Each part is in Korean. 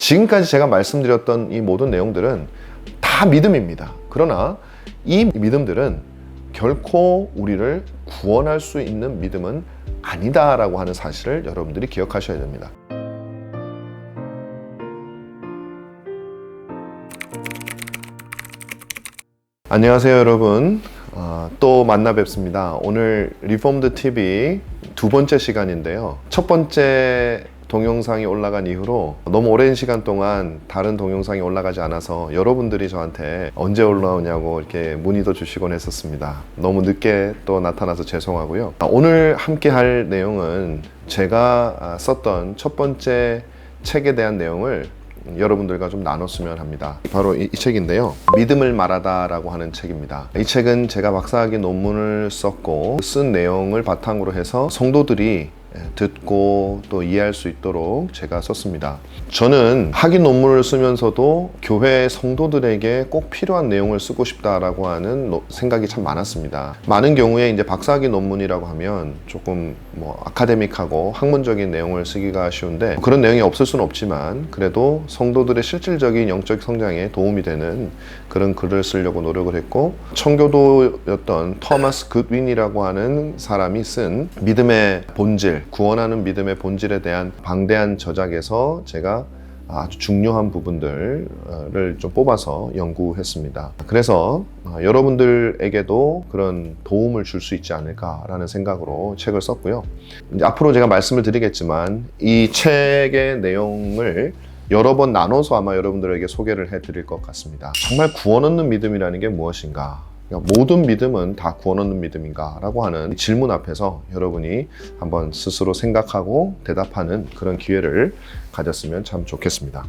지금까지 제가 말씀드렸던 이 모든 내용들은 다 믿음입니다. 그러나 이 믿음들은 결코 우리를 구원할 수 있는 믿음은 아니다라고 하는 사실을 여러분들이 기억하셔야 됩니다. 안녕하세요 여러분, 또 만나 뵙습니다. 오늘 리폼드 TV 두 번째 시간인데요. 첫 번째 동영상이 올라간 이후로 너무 오랜 시간 동안 다른 동영상이 올라가지 않아서 여러분들이 저한테 언제 올라오냐고 이렇게 문의도 주시곤 했었습니다. 너무 늦게 또 나타나서 죄송하고요. 오늘 함께 할 내용은 제가 썼던 첫 번째 책에 대한 내용을 여러분들과 좀 나눴으면 합니다. 바로 이 책인데요. 믿음을 말하다 라고 하는 책입니다. 이 책은 제가 박사학위 논문을 썼고 쓴 내용을 바탕으로 해서 성도들이 듣고 또 이해할 수 있도록 제가 썼습니다. 저는 학위 논문을 쓰면서도 교회 성도들에게 꼭 필요한 내용을 쓰고 싶다라고 하는 생각이 참 많았습니다. 많은 경우에 이제 박사학위 논문이라고 하면 조금 아카데믹하고 학문적인 내용을 쓰기가 쉬운데 그런 내용이 없을 수는 없지만 그래도 성도들의 실질적인 영적 성장에 도움이 되는 그런 글을 쓰려고 노력을 했고, 청교도였던 토마스 굿윈이라고 하는 사람이 쓴 믿음의 본질, 구원하는 믿음의 본질에 대한 방대한 저작에서 제가 아주 중요한 부분들을 좀 뽑아서 연구했습니다. 그래서 여러분들에게도 그런 도움을 줄 수 있지 않을까라는 생각으로 책을 썼고요. 이제 앞으로 제가 말씀을 드리겠지만 이 책의 내용을 여러 번 나눠서 아마 여러분들에게 소개를 해드릴 것 같습니다. 정말 구원 얻는 믿음이라는 게 무엇인가? 모든 믿음은 다 구원 얻는 믿음인가? 라고 하는 질문 앞에서 여러분이 한번 스스로 생각하고 대답하는 그런 기회를 가졌으면 참 좋겠습니다.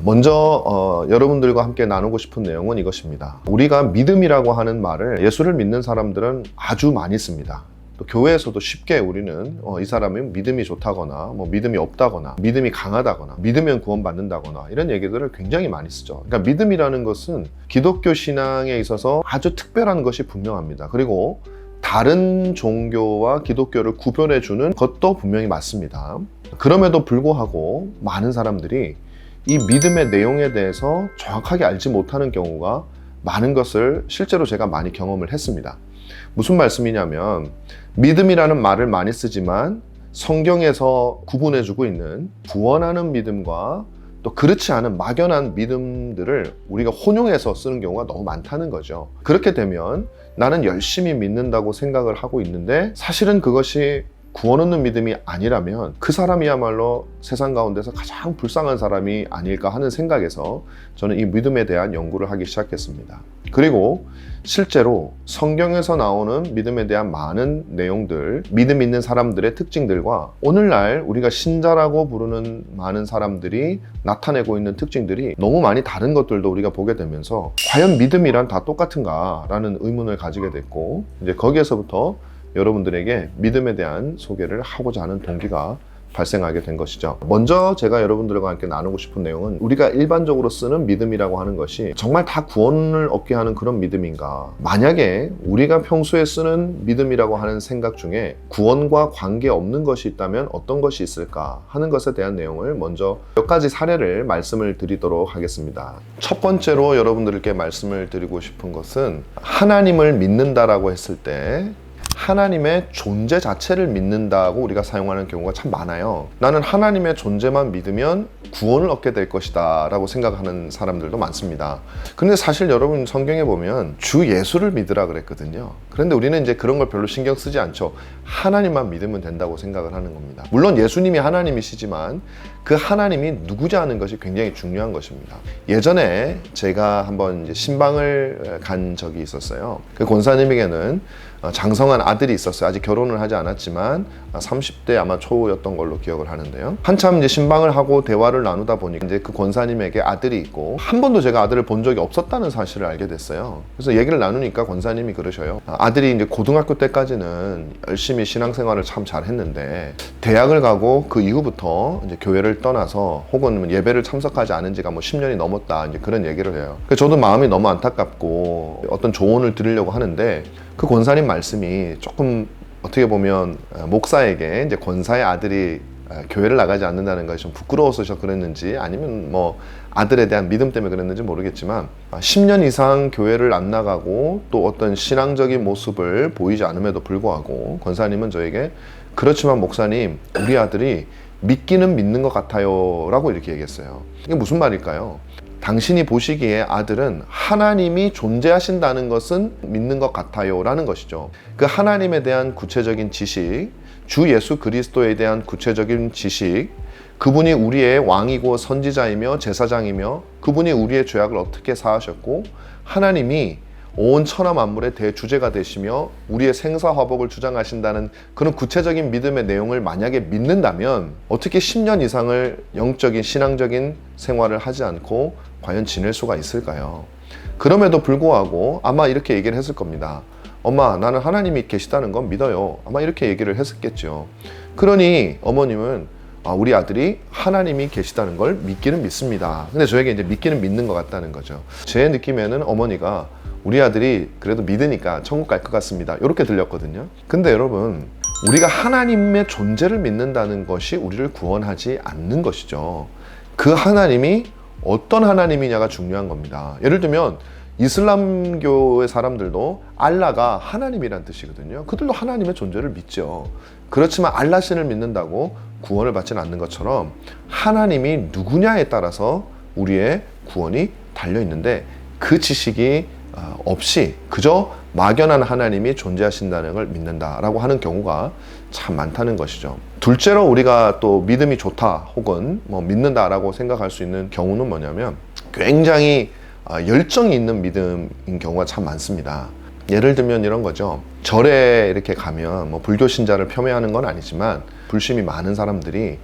먼저 여러분들과 함께 나누고 싶은 내용은 이것입니다. 우리가 믿음이라고 하는 말을 예수를 믿는 사람들은 아주 많이 씁니다. 또 교회에서도 쉽게 우리는 이 사람은 믿음이 좋다거나 믿음이 없다거나 믿음이 강하다거나 믿으면 구원받는다거나 이런 얘기들을 굉장히 많이 쓰죠. 그러니까 믿음이라는 것은 기독교 신앙에 있어서 아주 특별한 것이 분명합니다. 그리고 다른 종교와 기독교를 구별해 주는 것도 분명히 맞습니다. 그럼에도 불구하고 많은 사람들이 이 믿음의 내용에 대해서 정확하게 알지 못하는 경우가 많은 것을 실제로 제가 많이 경험을 했습니다. 무슨 말씀이냐면 믿음이라는 말을 많이 쓰지만 성경에서 구분해주고 있는 구원하는 믿음과 또 그렇지 않은 막연한 믿음들을 우리가 혼용해서 쓰는 경우가 너무 많다는 거죠. 그렇게 되면 나는 열심히 믿는다고 생각을 하고 있는데 사실은 그것이 구원 얻는 믿음이 아니라면 그 사람이야말로 세상 가운데서 가장 불쌍한 사람이 아닐까 하는 생각에서 저는 이 믿음에 대한 연구를 하기 시작했습니다. 그리고 실제로 성경에서 나오는 믿음에 대한 많은 내용들, 믿음 있는 사람들의 특징들과 오늘날 우리가 신자라고 부르는 많은 사람들이 나타내고 있는 특징들이 너무 많이 다른 것들도 우리가 보게 되면서 과연 믿음이란 다 똑같은가? 라는 의문을 가지게 됐고, 이제 거기에서부터 여러분들에게 믿음에 대한 소개를 하고자 하는 동기가 발생하게 된 것이죠. 먼저 제가 여러분들과 함께 나누고 싶은 내용은 우리가 일반적으로 쓰는 믿음이라고 하는 것이 정말 다 구원을 얻게 하는 그런 믿음인가? 만약에 우리가 평소에 쓰는 믿음이라고 하는 생각 중에 구원과 관계없는 것이 있다면 어떤 것이 있을까 하는 것에 대한 내용을 먼저 몇 가지 사례를 말씀을 드리도록 하겠습니다. 첫 번째로 여러분들께 말씀을 드리고 싶은 것은 하나님을 믿는다라고 했을 때 하나님의 존재 자체를 믿는다고 우리가 사용하는 경우가 참 많아요. 나는 하나님의 존재만 믿으면 구원을 얻게 될 것이다 라고 생각하는 사람들도 많습니다. 그런데 사실 여러분 성경에 보면 주 예수를 믿으라 그랬거든요. 그런데 우리는 이제 그런 걸 별로 신경 쓰지 않죠. 하나님만 믿으면 된다고 생각을 하는 겁니다. 물론 예수님이 하나님이시지만 그 하나님이 누구지 하는 것이 굉장히 중요한 것입니다. 예전에 제가 한번 이제 신방을 간 적이 있었어요. 그 권사님에게는 장성한 아들이 있었어요. 아직 결혼을 하지 않았지만 30대 아마 초였던 걸로 기억을 하는데요. 한참 이제 신방을 하고 대화를 나누다 보니까 이제 그 권사님에게 아들이 있고 한 번도 제가 아들을 본 적이 없었다는 사실을 알게 됐어요. 그래서 얘기를 나누니까 권사님이 그러셔요. 아들이 이제 고등학교 때까지는 열심히 신앙생활을 참 잘했는데 대학을 가고 그 이후부터 이제 교회를 떠나서 혹은 예배를 참석하지 않은 지가 10년이 넘었다 이제 그런 얘기를 해요. 그래서 저도 마음이 너무 안타깝고 어떤 조언을 드리려고 하는데 그 권사님 말씀이 조금 어떻게 보면 목사에게 이제 권사의 아들이 교회를 나가지 않는다는 것이 좀 부끄러워서 그랬는지 아니면 뭐 아들에 대한 믿음 때문에 그랬는지 모르겠지만 10년 이상 교회를 안 나가고 또 어떤 신앙적인 모습을 보이지 않음에도 불구하고 권사님은 저에게 그렇지만 목사님, 우리 아들이 믿기는 믿는 것 같아요 라고 이렇게 얘기했어요. 이게 무슨 말일까요? 당신이 보시기에 아들은 하나님이 존재하신다는 것은 믿는 것 같아요 라는 것이죠. 그 하나님에 대한 구체적인 지식, 주 예수 그리스도에 대한 구체적인 지식, 그분이 우리의 왕이고 선지자이며 제사장이며 그분이 우리의 죄악을 어떻게 사하셨고 하나님이 온 천하 만물의 대주제가 되시며 우리의 생사화복을 주장하신다는 그런 구체적인 믿음의 내용을 만약에 믿는다면 어떻게 10년 이상을 영적인 신앙적인 생활을 하지 않고 과연 지낼 수가 있을까요? 그럼에도 불구하고 아마 이렇게 얘기를 했을 겁니다. 엄마, 나는 하나님이 계시다는 건 믿어요. 아마 이렇게 얘기를 했었겠죠. 그러니 어머님은 우리 아들이 하나님이 계시다는 걸 믿기는 믿습니다. 근데 저에게 이제 믿기는 믿는 것 같다는 거죠. 제 느낌에는 어머니가 우리 아들이 그래도 믿으니까 천국 갈 것 같습니다. 이렇게 들렸거든요. 근데 여러분, 우리가 하나님의 존재를 믿는다는 것이 우리를 구원하지 않는 것이죠. 그 하나님이 어떤 하나님이냐가 중요한 겁니다. 예를 들면 이슬람교의 사람들도 알라가 하나님이란 뜻이거든요. 그들도 하나님의 존재를 믿죠. 그렇지만 알라신을 믿는다고 구원을 받지는 않는 것처럼 하나님이 누구냐에 따라서 우리의 구원이 달려있는데 그 지식이 없이 그저 막연한 하나님이 존재하신다는 걸 믿는다라고 하는 경우가 참 많다는 것이죠. 둘째로 우리가 또 믿음이 좋다 혹은 뭐 믿는다라고 생각할 수 있는 경우는 뭐냐면 굉장히 열정이 있는 믿음인 경우가 참 많습니다. 예를 들면 이런 거죠. 절에 이렇게 가면 뭐 불교 신자를 폄훼하는 건 아니지만 불심이 많은 사람들이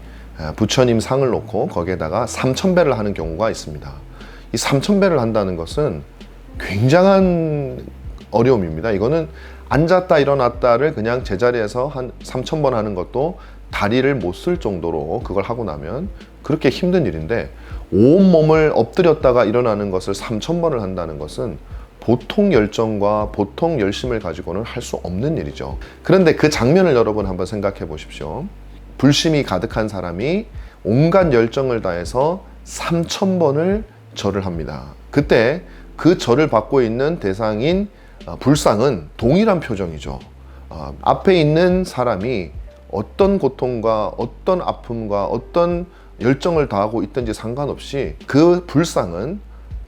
부처님 상을 놓고 거기에다가 3000배를 하는 경우가 있습니다. 이 3000배를 한다는 것은 굉장한 어려움입니다. 이거는 앉았다 일어났다를 그냥 제자리에서 한 3000번 하는 것도 다리를 못 쓸 정도로 그걸 하고 나면 그렇게 힘든 일인데 온몸을 엎드렸다가 일어나는 것을 3000번을 한다는 것은 보통 열정과 보통 열심을 가지고는 할 수 없는 일이죠. 그런데 그 장면을 여러분 한번 생각해 보십시오. 불심이 가득한 사람이 온갖 열정을 다해서 3000번을 절을 합니다. 그때 그 절을 받고 있는 대상인 불상은 동일한 표정이죠. 앞에 있는 사람이 어떤 고통과 어떤 아픔과 어떤 열정을 다하고 있든지 상관없이 그 불상은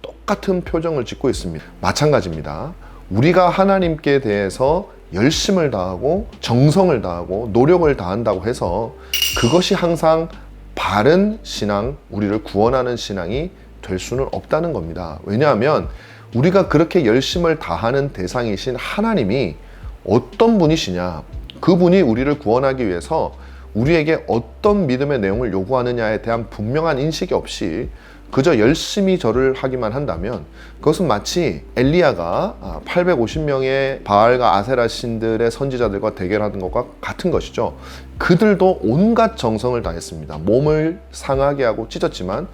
똑같은 표정을 짓고 있습니다. 마찬가지입니다. 우리가 하나님께 대해서 열심을 다하고 정성을 다하고 노력을 다한다고 해서 그것이 항상 바른 신앙, 우리를 구원하는 신앙이 될 수는 없다는 겁니다. 왜냐하면 우리가 그렇게 열심을 다하는 대상이신 하나님이 어떤 분이시냐, 그분이 우리를 구원하기 위해서 우리에게 어떤 믿음의 내용을 요구하느냐에 대한 분명한 인식이 없이 그저 열심히 절을 하기만 한다면 그것은 마치 엘리야가 850명의 바알과 아세라 신들의 선지자들과 대결하는 것과 같은 것이죠. 그들도 온갖 정성을 다했습니다. 몸을 상하게 하고 찢었지만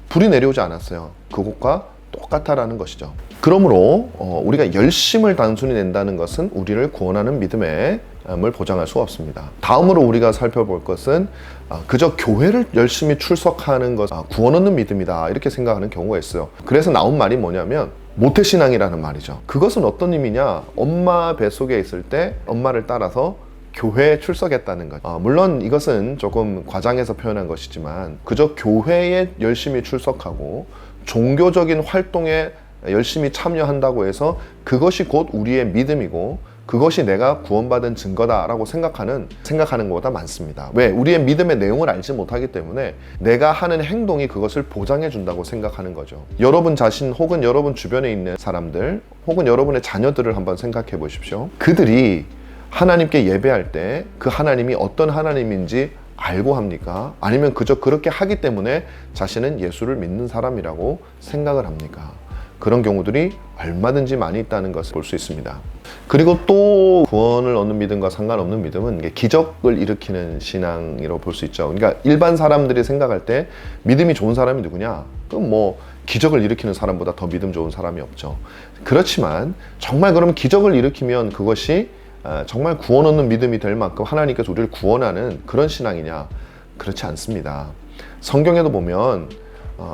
불이 내려오지 않았어요. 그것과 똑같다라는 것이죠. 그러므로 우리가 열심을 단순히 낸다는 것은 우리를 구원하는 믿음을 보장할 수 없습니다. 다음으로 우리가 살펴볼 것은 그저 교회를 열심히 출석하는 것 구원 얻는 믿음이다 이렇게 생각하는 경우가 있어요. 그래서 나온 말이 뭐냐면 모태신앙이라는 말이죠. 그것은 어떤 의미냐, 엄마 뱃속에 있을 때 엄마를 따라서 교회에 출석했다는 것. 물론 이것은 조금 과장해서 표현한 것이지만 그저 교회에 열심히 출석하고 종교적인 활동에 열심히 참여한다고 해서 그것이 곧 우리의 믿음이고 그것이 내가 구원받은 증거다라고 생각하는 것보다 많습니다. 왜? 우리의 믿음의 내용을 알지 못하기 때문에 내가 하는 행동이 그것을 보장해 준다고 생각하는 거죠. 여러분 자신 혹은 여러분 주변에 있는 사람들 혹은 여러분의 자녀들을 한번 생각해 보십시오. 그들이 하나님께 예배할 때 그 하나님이 어떤 하나님인지 알고 합니까? 아니면 그저 그렇게 하기 때문에 자신은 예수를 믿는 사람이라고 생각을 합니까? 그런 경우들이 얼마든지 많이 있다는 것을 볼 수 있습니다. 그리고 또 구원을 얻는 믿음과 상관없는 믿음은 이게 기적을 일으키는 신앙이라고 볼 수 있죠. 그러니까 일반 사람들이 생각할 때 믿음이 좋은 사람이 누구냐? 그럼 뭐 기적을 일으키는 사람보다 더 믿음 좋은 사람이 없죠. 그렇지만 정말 그럼 기적을 일으키면 그것이 정말 구원 얻는 믿음이 될 만큼 하나님께서 우리를 구원하는 그런 신앙이냐? 그렇지 않습니다. 성경에도 보면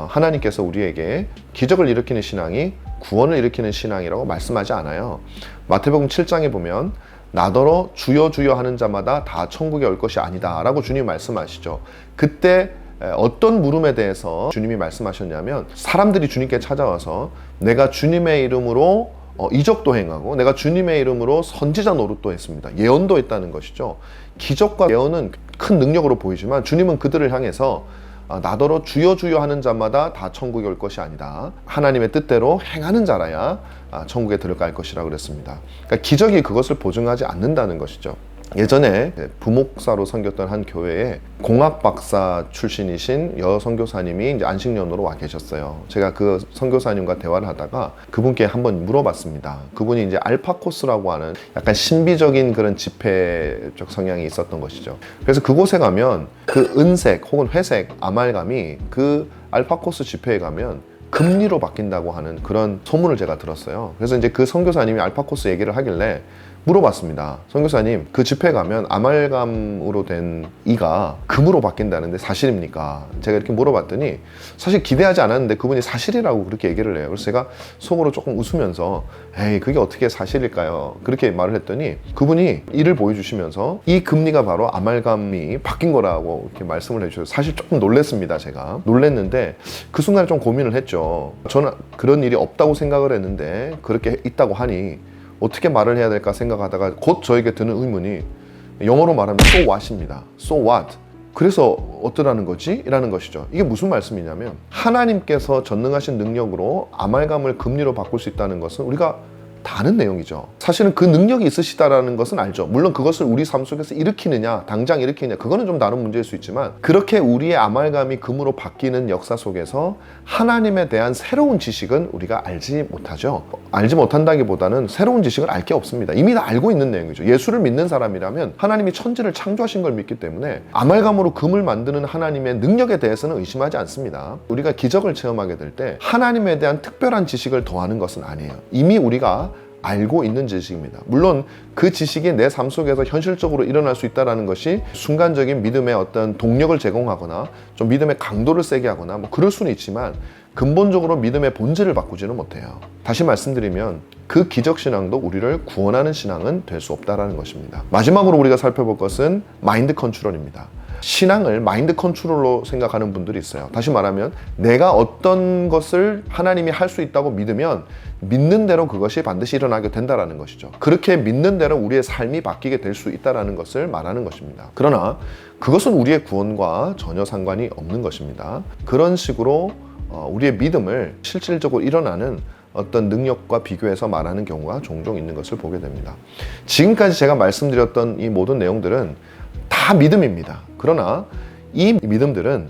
하나님께서 우리에게 기적을 일으키는 신앙이 구원을 일으키는 신앙이라고 말씀하지 않아요. 마태복음 7장에 보면 나더러 주여 주여 하는 자마다 다 천국에 올 것이 아니다 라고 주님이 말씀하시죠. 그때 어떤 물음에 대해서 주님이 말씀하셨냐면, 사람들이 주님께 찾아와서 내가 주님의 이름으로 이적도 행하고 내가 주님의 이름으로 선지자 노릇도 했습니다, 예언도 했다는 것이죠. 기적과 예언은 큰 능력으로 보이지만 주님은 그들을 향해서 나더러 주여 주여 하는 자마다 다 천국에 올 것이 아니다, 하나님의 뜻대로 행하는 자라야 천국에 들어갈 것이라고 그랬습니다. 그러니까 기적이 그것을 보증하지 않는다는 것이죠. 예전에 부목사로 섬겼던 한 교회에 공학 박사 출신이신 선교사님이 이제 안식년으로 와 계셨어요. 제가 그 선교사님과 대화를 하다가 그분께 한번 물어봤습니다. 그분이 이제 알파 코스라고 하는 약간 신비적인 그런 집회적 성향이 있었던 것이죠. 그래서 그곳에 가면 그 은색 혹은 회색 아말감이 그 알파 코스 집회에 가면 금리로 바뀐다고 하는 그런 소문을 제가 들었어요. 그래서 이제 그 선교사님이 알파 코스 얘기를 하길래 물어봤습니다. 선교사님, 그 집회 가면 아말감으로 된 이가 금으로 바뀐다는데 사실입니까? 제가 이렇게 물어봤더니 사실 기대하지 않았는데 그분이 사실이라고 그렇게 얘기를 해요. 그래서 제가 속으로 조금 웃으면서 에이, 그게 어떻게 사실일까요? 그렇게 말을 했더니 그분이 이를 보여주시면서 이 금리가 바로 아말감이 바뀐 거라고 이렇게 말씀을 해주셔서 사실 조금 놀랬습니다. 제가 놀랬는데 그 순간에 좀 고민을 했죠. 저는 그런 일이 없다고 생각을 했는데 그렇게 있다고 하니 어떻게 말을 해야 될까 생각하다가 곧 저에게 드는 의문이, 영어로 말하면 so what입니다. so what? 그래서 어떠라는 거지? 이라는 것이죠. 이게 무슨 말씀이냐면, 하나님께서 전능하신 능력으로 아말감을 금리로 바꿀 수 있다는 것은 우리가 다 아는 내용이죠. 사실은 그 능력이 있으시다라는 것은 알죠. 물론 그것을 우리 삶 속에서 일으키느냐, 당장 일으키느냐, 그거는 좀 다른 문제일 수 있지만, 그렇게 우리의 아말감이 금으로 바뀌는 역사 속에서 하나님에 대한 새로운 지식은 우리가 알지 못하죠. 알지 못한다기보다는 새로운 지식을 알 게 없습니다. 이미 다 알고 있는 내용이죠. 예수를 믿는 사람이라면 하나님이 천지를 창조하신 걸 믿기 때문에 아말감으로 금을 만드는 하나님의 능력에 대해서는 의심하지 않습니다. 우리가 기적을 체험하게 될 때 하나님에 대한 특별한 지식을 더하는 것은 아니에요. 이미 우리가 알고 있는 지식입니다. 물론 그 지식이 내 삶 속에서 현실적으로 일어날 수 있다는 것이 순간적인 믿음의 어떤 동력을 제공하거나 좀 믿음의 강도를 세게 하거나 뭐 그럴 수는 있지만 근본적으로 믿음의 본질을 바꾸지는 못해요. 다시 말씀드리면 그 기적신앙도 우리를 구원하는 신앙은 될 수 없다는 것입니다. 마지막으로 우리가 살펴볼 것은 마인드 컨트롤입니다. 신앙을 마인드 컨트롤로 생각하는 분들이 있어요. 다시 말하면 내가 어떤 것을 하나님이 할 수 있다고 믿으면 믿는 대로 그것이 반드시 일어나게 된다는 것이죠. 그렇게 믿는 대로 우리의 삶이 바뀌게 될 수 있다는 것을 말하는 것입니다. 그러나 그것은 우리의 구원과 전혀 상관이 없는 것입니다. 그런 식으로 우리의 믿음을 실질적으로 일어나는 어떤 능력과 비교해서 말하는 경우가 종종 있는 것을 보게 됩니다. 지금까지 제가 말씀드렸던 이 모든 내용들은 다 믿음입니다. 그러나 이 믿음들은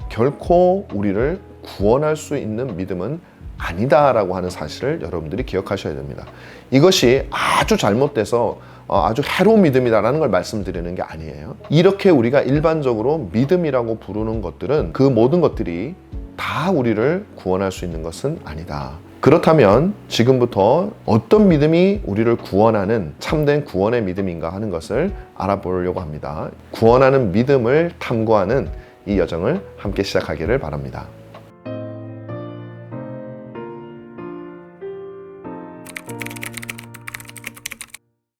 결코 우리를 구원할 수 있는 믿음은 아니다라고 하는 사실을 여러분들이 기억하셔야 됩니다. 이것이 아주 잘못돼서 아주 해로운 믿음이다라는 걸 말씀드리는 게 아니에요. 이렇게 우리가 일반적으로 믿음이라고 부르는 것들은 그 모든 것들이 다 우리를 구원할 수 있는 것은 아니다. 그렇다면 지금부터 어떤 믿음이 우리를 구원하는 참된 구원의 믿음인가 하는 것을 알아보려고 합니다. 구원하는 믿음을 탐구하는 이 여정을 함께 시작하기를 바랍니다.